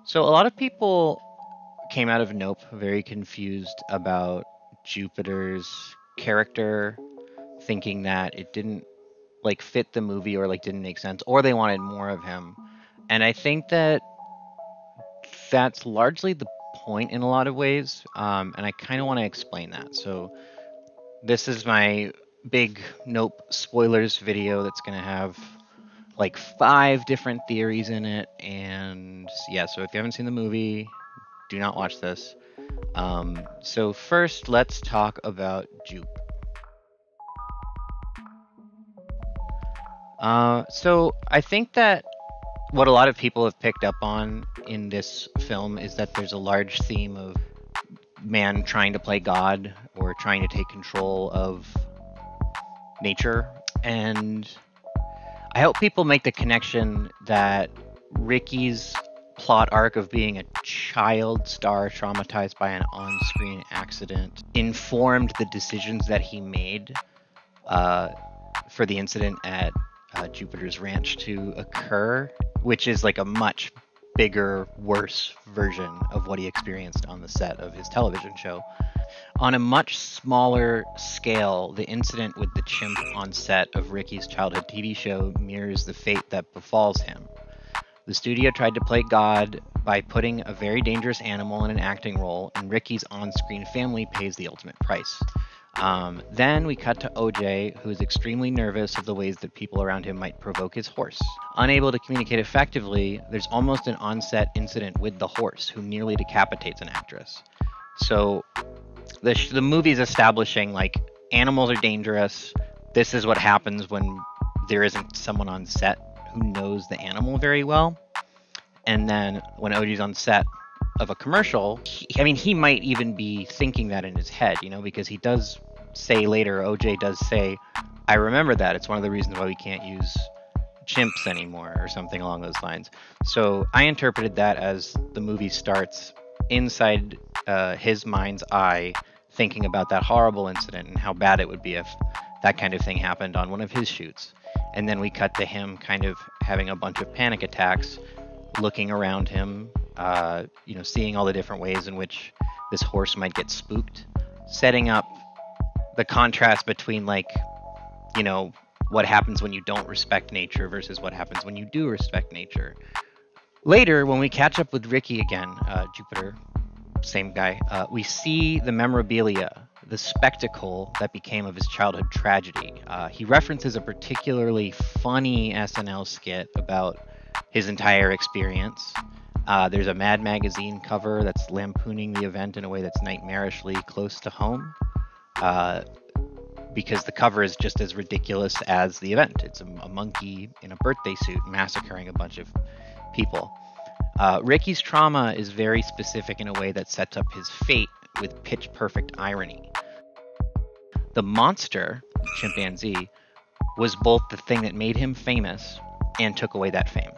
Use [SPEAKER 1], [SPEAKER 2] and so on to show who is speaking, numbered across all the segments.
[SPEAKER 1] So a lot of people came out of Nope very confused about Jupiter's character, thinking that it didn't like fit the movie or like didn't make sense, or they wanted more of him. And I think that that's largely the point in a lot of ways. And I kind of want to explain that. So this is my big Nope spoilers video that's going to have like 5 different theories in it. And yeah, so if you haven't seen the movie, do not watch this. So first, let's talk about Jupe. So I think that what a lot of people have picked up on in this film is that there's a large theme of man trying to play God or trying to take control of nature. And I hope people make the connection that Ricky's plot arc of being a child star traumatized by an on-screen accident informed the decisions that he made for the incident at Jupiter's Ranch to occur, which is like a much bigger, worse version of what he experienced on the set of his television show. On a much smaller scale, the incident with the chimp on set of Ricky's childhood TV show mirrors the fate that befalls him. The studio tried to play God by putting a very dangerous animal in an acting role, and Ricky's on-screen family pays the ultimate price. Then we cut to OJ, who is extremely nervous of the ways that people around him might provoke his horse. Unable to communicate effectively, there's almost an on-set incident with the horse, who nearly decapitates an actress. So the movie's establishing, like, animals are dangerous. This is what happens when there isn't someone on set who knows the animal very well. And then when OJ's on set of a commercial, he might even be thinking that in his head, because he does say later, OJ does say, I remember that. It's one of the reasons why we can't use chimps anymore, or something along those lines. So I interpreted that as the movie starts inside his mind's eye, thinking about that horrible incident and how bad it would be if that kind of thing happened on one of his shoots. And then we cut to him kind of having a bunch of panic attacks, looking around him, seeing all the different ways in which this horse might get spooked, setting up the contrast between, what happens when you don't respect nature versus what happens when you do respect nature. Later, when we catch up with Ricky again, Jupiter, same guy, we see the memorabilia, the spectacle that became of his childhood tragedy. He references a particularly funny SNL skit about his entire experience. There's a Mad Magazine cover that's lampooning the event in a way that's nightmarishly close to home, because the cover is just as ridiculous as the event. It's a monkey in a birthday suit massacring a bunch of people. Ricky's trauma is very specific in a way that sets up his fate with pitch-perfect irony. The monster, chimpanzee, was both the thing that made him famous and took away that fame.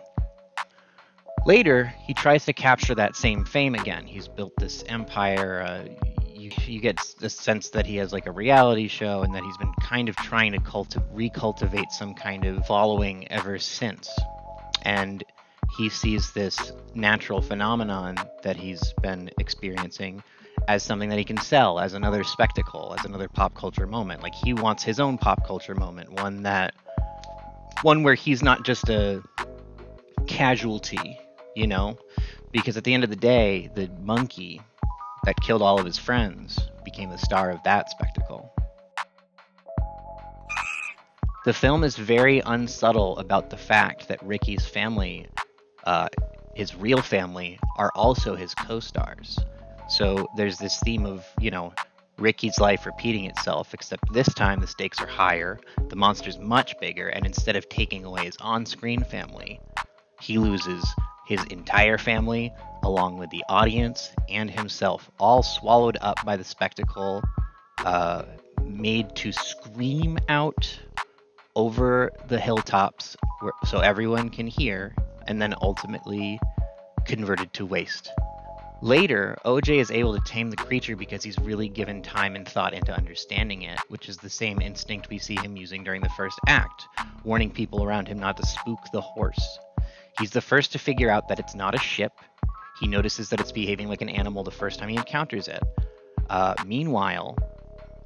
[SPEAKER 1] Later, he tries to capture that same fame again. He's built this empire. You get the sense that he has like a reality show and that he's been kind of trying to recultivate some kind of following ever since. And he sees this natural phenomenon that he's been experiencing as something that he can sell, as another spectacle, as another pop culture moment. Like, he wants his own pop culture moment, one where he's not just a casualty, because at the end of the day, the monkey that killed all of his friends became the star of that spectacle. The film is very unsubtle about the fact that Ricky's family, his real family, are also his co-stars. So there's this theme of, Ricky's life repeating itself, except this time the stakes are higher, the monster's much bigger, and instead of taking away his on-screen family, he loses his entire family, along with the audience and himself, all swallowed up by the spectacle, made to scream out over the hilltops so everyone can hear, and then ultimately converted to waste. Later, OJ is able to tame the creature because he's really given time and thought into understanding it, which is the same instinct we see him using during the first act, warning people around him not to spook the horse. He's the first to figure out that it's not a ship, He notices that it's behaving like an animal the first time he encounters it. Meanwhile,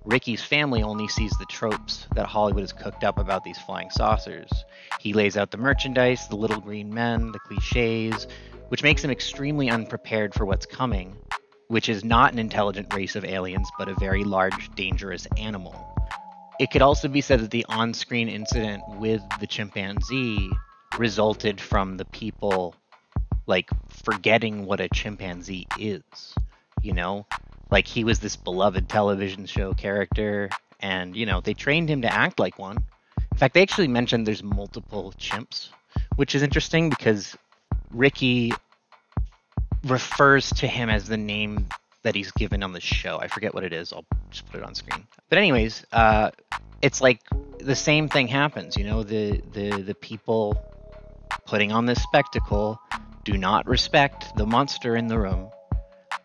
[SPEAKER 1] Ricky's family only sees the tropes that Hollywood has cooked up about these flying saucers. He lays out the merchandise, the little green men, the cliches, which makes him extremely unprepared for what's coming, which is not an intelligent race of aliens, but a very large, dangerous animal. It could also be said that the on-screen incident with the chimpanzee resulted from the people, like, forgetting what a chimpanzee is, you know? Like, he was this beloved television show character, and, you know, they trained him to act like one. In fact, they actually mentioned there's multiple chimps, which is interesting because Ricky refers to him as the name that he's given on the show. I forget what it is. I'll just put it on screen. But anyways, it's like the same thing happens, you know, the people putting on this spectacle do not respect the monster in the room.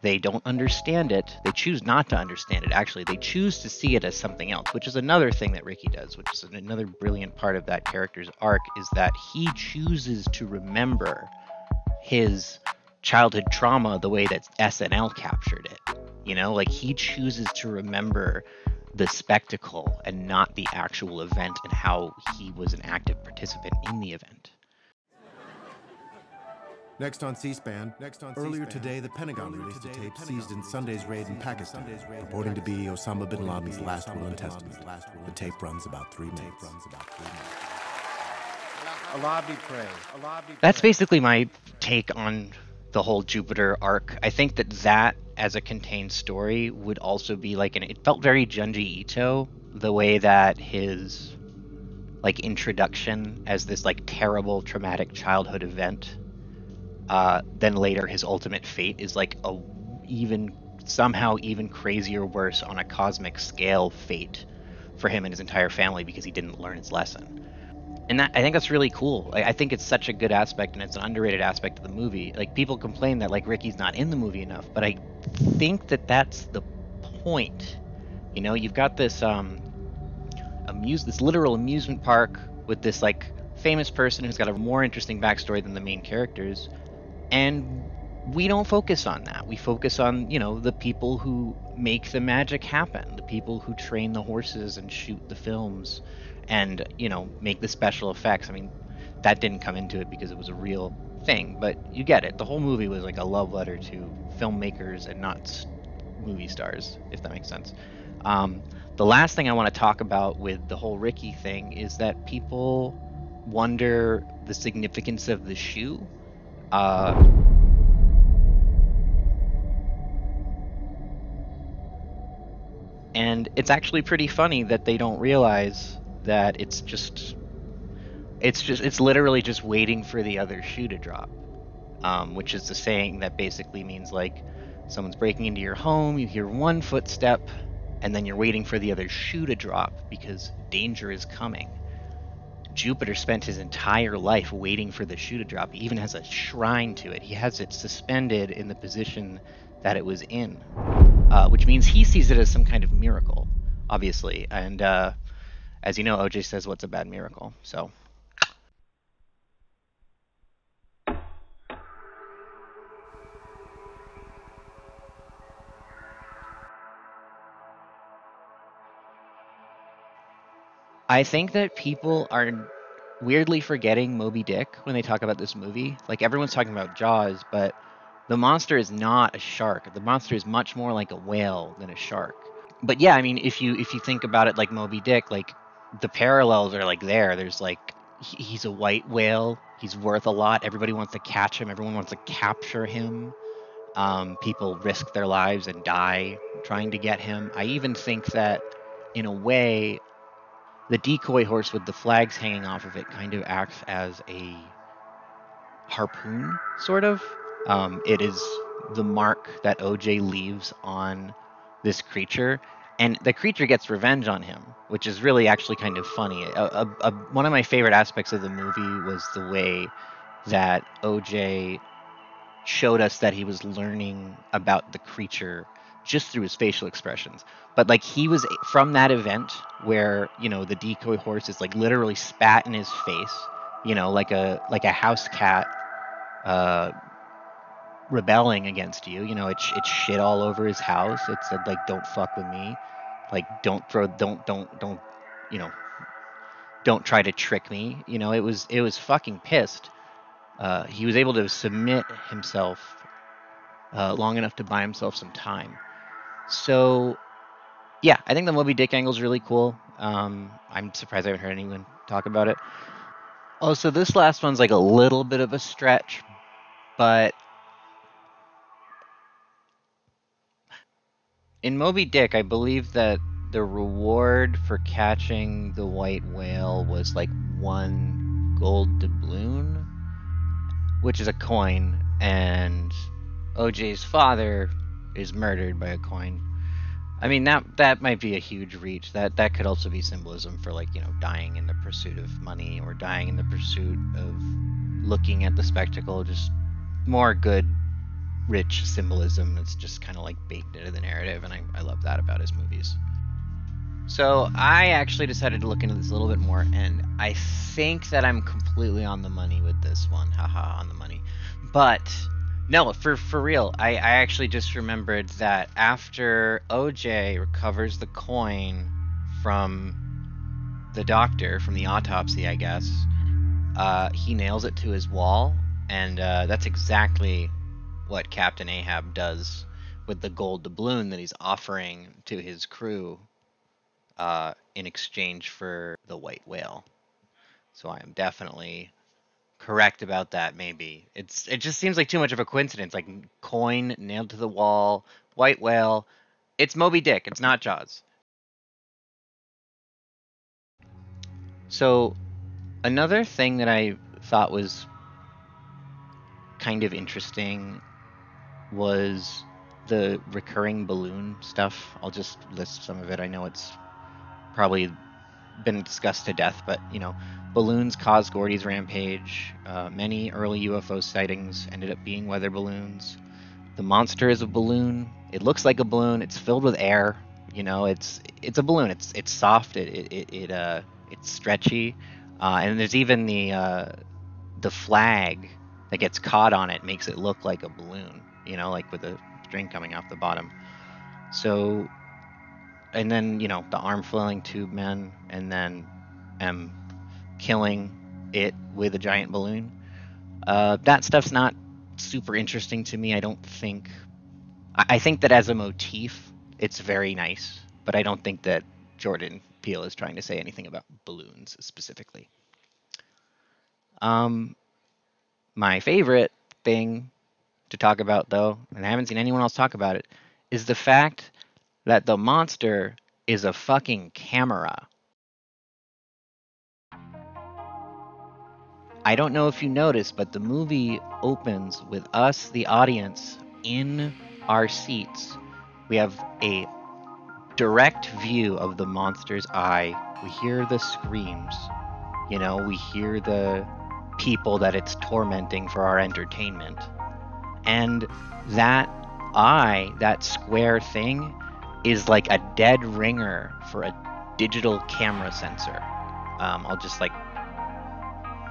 [SPEAKER 1] They don't understand it. They choose not to understand it, actually. They choose to see it as something else, which is another thing that Ricky does, which is another brilliant part of that character's arc, is that he chooses to remember his childhood trauma the way that SNL captured it. You know, like, he chooses to remember the spectacle and not the actual event and how he was an active participant in the event.
[SPEAKER 2] Next on C-SPAN, earlier today, the Pentagon released a tape seized in Sunday's raid in Pakistan, purporting to be Osama bin Laden's last will and testament. The tape runs about 3 minutes.
[SPEAKER 3] Allah be praised.
[SPEAKER 1] That's basically my take on the whole Jupiter arc. I think that as a contained story would also be like it felt very Junji Ito, the way that his like introduction as this like terrible traumatic childhood event, then later his ultimate fate is like a somehow even crazier, worse on a cosmic scale fate for him and his entire family because he didn't learn his lesson. And I think that's really cool. I think it's such a good aspect, and it's an underrated aspect of the movie. Like, people complain that like Ricky's not in the movie enough, but I think that that's the point. You know, you've got this this literal amusement park with this like famous person who's got a more interesting backstory than the main characters, and we don't focus on that. We focus on, you know, the people who make the magic happen, the people who train the horses and shoot the films and, you know, make the special effects. I mean, that didn't come into it because it was a real thing, but you get it. The whole movie was like a love letter to filmmakers and not movie stars, if that makes sense. The last thing I want to talk about with the whole Ricky thing is that people wonder the significance of the shoe. And it's actually pretty funny that they don't realize that it's literally just waiting for the other shoe to drop, which is the saying that basically means like someone's breaking into your home, you hear one footstep, and then you're waiting for the other shoe to drop because danger is coming. Jupiter spent his entire life waiting for the shoe to drop. He even has a shrine to it. He has it suspended in the position that it was in, which means he sees it as some kind of miracle, obviously. And as you know, OJ says, what's a bad miracle? So. I think that people are weirdly forgetting Moby Dick when they talk about this movie. Like, everyone's talking about Jaws, but the monster is not a shark. The monster is much more like a whale than a shark. But yeah, I mean, if you think about it like Moby Dick, like the parallels are like there. There's like he's a white whale. He's worth a lot. Everybody wants to catch him. Everyone wants to capture him. People risk their lives and die trying to get him. I even think that, in a way, the decoy horse with the flags hanging off of it kind of acts as a harpoon, sort of. It is the mark that OJ leaves on this creature, and the creature gets revenge on him, which is really actually kind of funny. One of my favorite aspects of the movie was the way that OJ showed us that he was learning about the creature just through his facial expressions. But like, he was from that event where, you know, the decoy horse is like literally spat in his face, you know, like a house cat rebelling against you. You know, it shit all over his house. It said like, "Don't fuck with me," like, don't, you know, don't try to trick me. You know, it was fucking pissed. He was able to submit himself long enough to buy himself some time. So yeah, I think the Moby Dick angle is really cool. I'm surprised I haven't heard anyone talk about it. Also, this last one's like a little bit of a stretch, but in Moby Dick, I believe that the reward for catching the white whale was like 1 gold doubloon, which is a coin, and OJ's father is murdered by a coin. I mean, that might be a huge reach. That could also be symbolism for, like, you know, dying in the pursuit of money, or dying in the pursuit of looking at the spectacle. Just more good, rich symbolism that's just kind of like baked into the narrative, and I love that about his movies. So I actually decided to look into this a little bit more, and I think that I'm completely on the money with this one. Haha, on the money. But no, for real, I actually just remembered that after OJ recovers the coin from the doctor, from the autopsy, I guess, he nails it to his wall, and that's exactly what Captain Ahab does with the gold doubloon that he's offering to his crew in exchange for the white whale. So I am definitely correct about that. Maybe it just seems like too much of a coincidence. Like, coin nailed to the wall, white whale. It's Moby Dick. It's not Jaws. So another thing that I thought was kind of interesting was the recurring balloon stuff. I'll just list some of it. I know it's probably been discussed to death, but, you know, balloons caused Gordy's rampage. Many early UFO sightings ended up being weather balloons. The monster is a balloon. It looks like a balloon. It's filled with air. You know, it's a balloon. It's soft. It's stretchy. And there's even the flag that gets caught on it makes it look like a balloon. You know, like with a string coming off the bottom. So, and then, you know, the arm flailing tube men, and then killing it with a giant balloon. That stuff's not super interesting to me. I don't think. I think that as a motif, it's very nice, but I don't think that Jordan Peele is trying to say anything about balloons specifically. My favorite thing to talk about, though, and I haven't seen anyone else talk about it, is the fact that the monster is a fucking camera. I don't know if you noticed, but the movie opens with us, the audience, in our seats. We have a direct view of the monster's eye. We hear the screams. You know, we hear the people that it's tormenting for our entertainment. And that eye, that square thing, is like a dead ringer for a digital camera sensor. I'll just, like,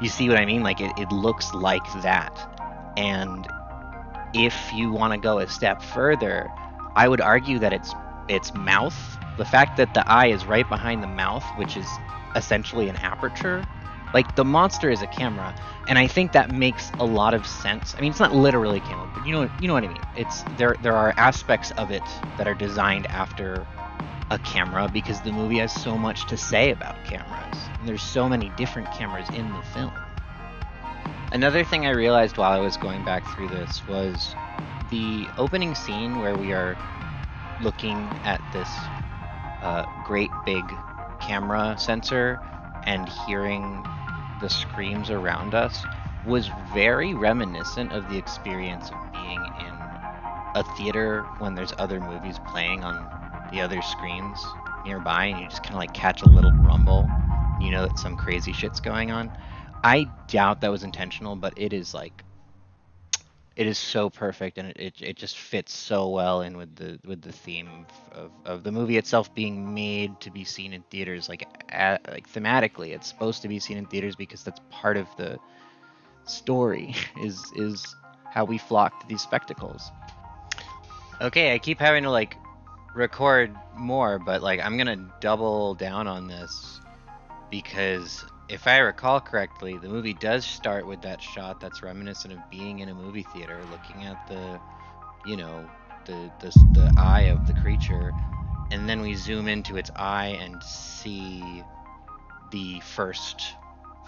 [SPEAKER 1] you see what I mean? Like, it looks like that. And if you want to go a step further, I would argue that its mouth, the fact that the eye is right behind the mouth, which is essentially an aperture, like, the monster is a camera, and I think that makes a lot of sense. I mean, it's not literally a camera, but you know what I mean. It's there are aspects of it that are designed after a camera because the movie has so much to say about cameras. And there's so many different cameras in the film. Another thing I realized while I was going back through this was the opening scene where we are looking at this great big camera sensor and hearing the screams around us was very reminiscent of the experience of being in a theater when there's other movies playing on the other screens nearby, and you just kind of like catch a little rumble. You know that some crazy shit's going on. I doubt that was intentional, but it is like, it is so perfect, and it just fits so well in with the theme of the movie itself being made to be seen in theaters. Like thematically, it's supposed to be seen in theaters because that's part of the story is how we flock to these spectacles. Okay, I keep having to like record more, but like I'm gonna double down on this because if I recall correctly, the movie does start with that shot that's reminiscent of being in a movie theater, looking at the, you know, the eye of the creature, and then we zoom into its eye and see the first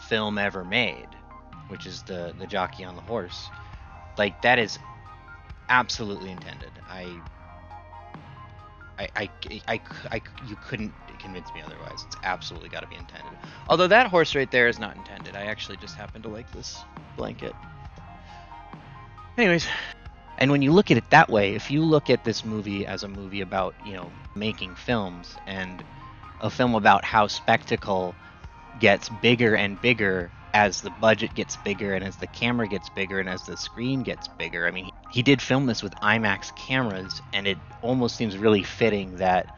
[SPEAKER 1] film ever made, which is the jockey on the horse. Like, that is absolutely intended. You couldn't convince me otherwise. It's absolutely got to be intended. Although that horse right there is not intended. I actually just happen to like this blanket. Anyways, and when you look at it that way, if you look at this movie as a movie about, you know, making films, and a film about how spectacle gets bigger and bigger as the budget gets bigger and as the camera gets bigger and as the screen gets bigger. I mean, he did film this with IMAX cameras, and it almost seems really fitting that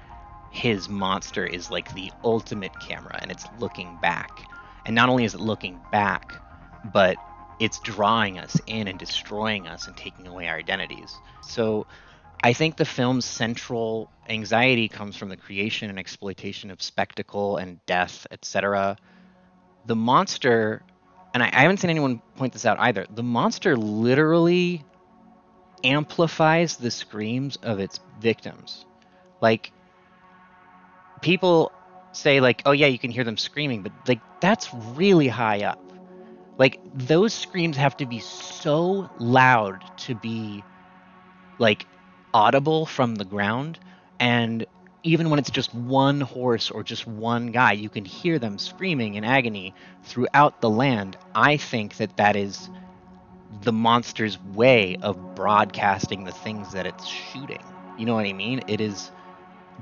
[SPEAKER 1] his monster is like the ultimate camera, and it's looking back. And not only is it looking back, but it's drawing us in and destroying us and taking away our identities. So I think the film's central anxiety comes from the creation and exploitation of spectacle and death, etc. The monster, and I haven't seen anyone point this out either, the monster literally amplifies the screams of its victims. Like, people say like, oh yeah, you can hear them screaming, but like, that's really high up. Like, those screams have to be so loud to be like audible from the ground, and even when it's just one horse or just one guy, you can hear them screaming in agony throughout the land. I think that that is the monster's way of broadcasting the things that it's shooting. You know what I mean? It is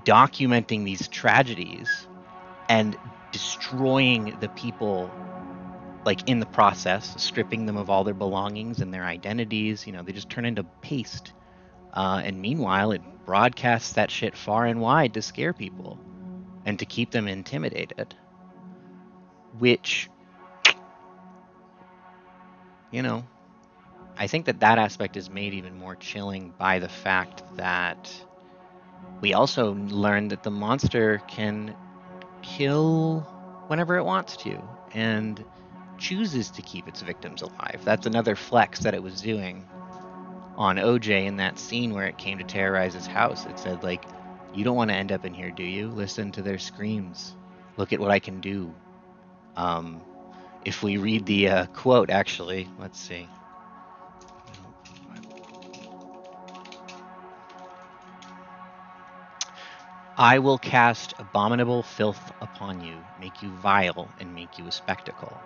[SPEAKER 1] documenting these tragedies and destroying the people, like, in the process, stripping them of all their belongings and their identities. You know, they just turn into paste. And meanwhile, it broadcasts that shit far and wide to scare people and to keep them intimidated. Which, you know, I think that that aspect is made even more chilling by the fact that we also learn that the monster can kill whenever it wants to and chooses to keep its victims alive. That's another flex that it was doing on OJ in that scene where it came to terrorize his house. It said, like, you don't want to end up in here, do you? Listen to their screams. Look at what I can do. If we read the quote, actually, let's see. I will cast abominable filth upon you, make you vile, and make you a spectacle.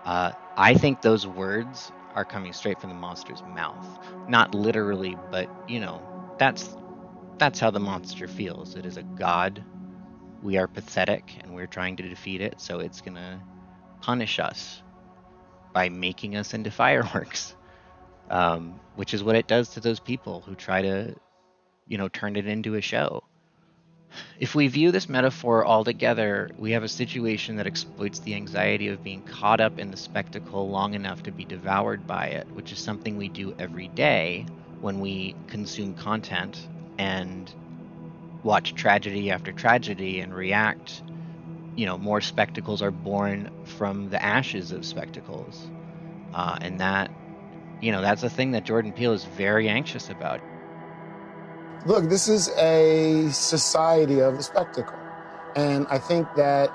[SPEAKER 1] I think those words are coming straight from the monster's mouth. Not literally, but, you know, that's how the monster feels. It is a god. We are pathetic, and we're trying to defeat it, so it's gonna punish us by making us into fireworks. Which is what it does to those people who try to, you know, turn it into a show. If we view this metaphor altogether, we have a situation that exploits the anxiety of being caught up in the spectacle long enough to be devoured by it, which is something we do every day when we consume content and watch tragedy after tragedy and react. You know, more spectacles are born from the ashes of spectacles. And that, you know, that's a thing that Jordan Peele is very anxious about.
[SPEAKER 4] Look, this is a society of the spectacle. And I think that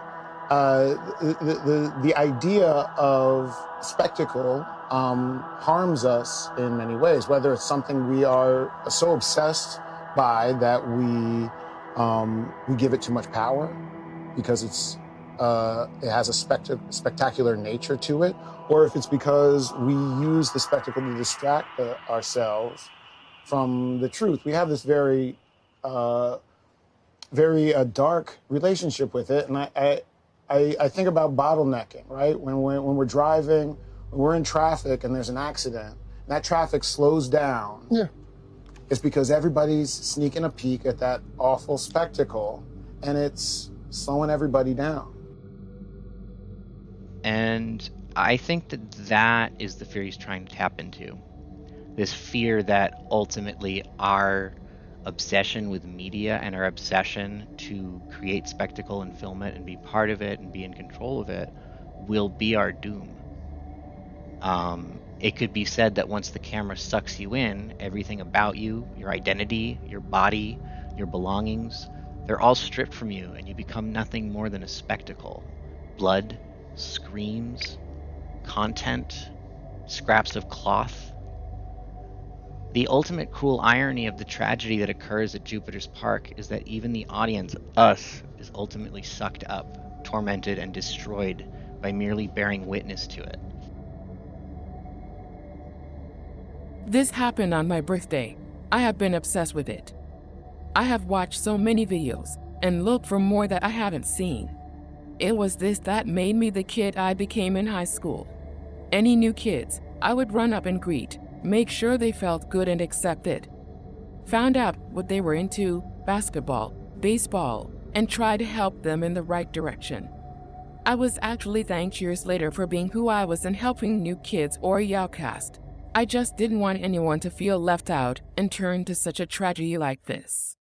[SPEAKER 4] the idea of spectacle harms us in many ways, whether it's something we are so obsessed by that we give it too much power because it has a spectacular nature to it, or if it's because we use the spectacle to distract ourselves from the truth. We have this very dark relationship with it, and I think about bottlenecking, right? When we're driving, when we're in traffic and there's an accident, and that traffic slows down. Yeah, it's because everybody's sneaking a peek at that awful spectacle, and it's slowing everybody down.
[SPEAKER 1] And I think that is the fear he's trying to tap into. This fear that ultimately our obsession with media and our obsession to create spectacle and film it and be part of it and be in control of it will be our doom. It could be said that once the camera sucks you in, everything about you, your identity, your body, your belongings, they're all stripped from you and you become nothing more than a spectacle. Blood, screams, content, scraps of cloth. The ultimate cruel irony of the tragedy that occurs at Jupiter's Park is that even the audience, us, is ultimately sucked up, tormented, and destroyed by merely bearing witness to it.
[SPEAKER 5] This happened on my birthday. I have been obsessed with it. I have watched so many videos and looked for more that I haven't seen. It was this that made me the kid I became in high school. Any new kids, I would run up and greet, make sure they felt good and accepted. Found out what they were into, basketball, baseball, and try to help them in the right direction. I was actually thanked years later for being who I was and helping new kids or the outcast. I just didn't want anyone to feel left out and turn to such a tragedy like this.